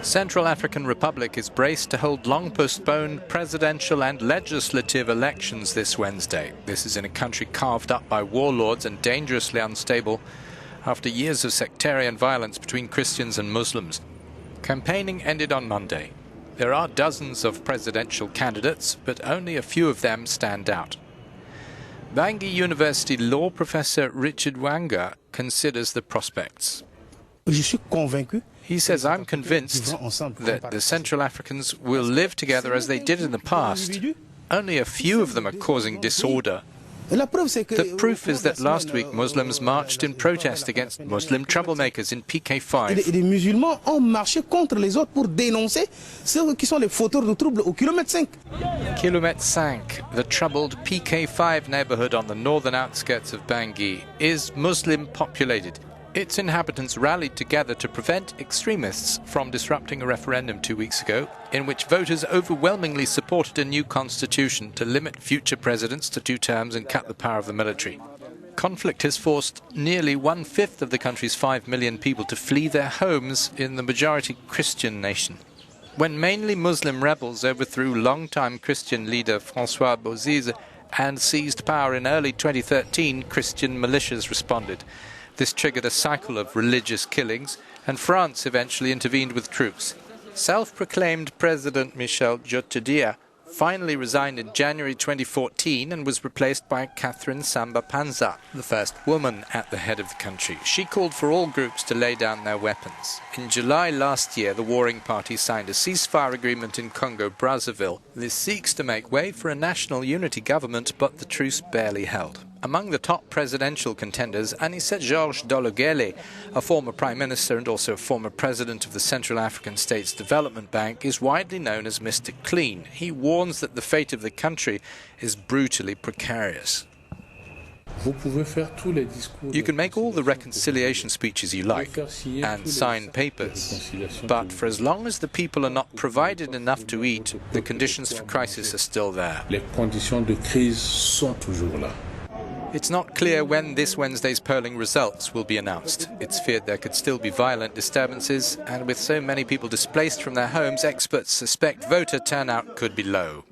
Central African Republic is braced to hold long-postponed presidential and legislative elections this Wednesday. This is in a country carved up by warlords and dangerously unstable after years of sectarian violence between Christians and Muslims. Campaigning ended on Monday. There are dozens of presidential candidates, but only a few of them stand out. Bangui University law professor Richard Ouanga considers the prospects. He says, "I'm convinced that the Central Africans will live together as they did in the past. Only a few of them are causing disorder. The proof is that last week Muslims marched in protest against Muslim troublemakers in PK5. Les musulmans ont marché contre les autres pour dénoncer ceux qui sont les fauteurs de troubles au kilomètre 5. Kilomètre 5, the troubled PK5 neighborhood on the northern outskirts of Bangui, is Muslim populated. Its inhabitants rallied together to prevent extremists from disrupting a referendum 2 weeks ago, in which voters overwhelmingly supported a new constitution to limit future presidents to 2 terms and cut the power of the military. Conflict has forced nearly 1/5 of the country's 5 million people to flee their homes in the majority Christian nation. When mainly Muslim rebels overthrew longtime Christian leader François Bozizé and seized power in early 2013, Christian militias responded. This triggered a cycle of religious killings, and France eventually intervened with troops. Self-proclaimed President Michel Djotodia finally resigned in January 2014 and was replaced by Catherine Samba-Panza, the first woman at the head of the country. She called for all groups to lay down their weapons. In July last year, the warring party signed a ceasefire agreement in Congo-Brazzaville. This seeks to make way for a national unity government, but the truce barely held. Among the top presidential contenders, Georges Dologuele, a former prime minister and also a former president of the Central African States Development Bank, is widely known as Mr. Clean. He warns that the fate of the country is brutally precarious. You can make all the reconciliation speeches you like and sign papers, but for as long as the people are not provided enough to eat, the conditions for crisis are still there. It's not clear when this Wednesday's polling results will be announced. It's feared there could still be violent disturbances, and with so many people displaced from their homes, experts suspect voter turnout could be low.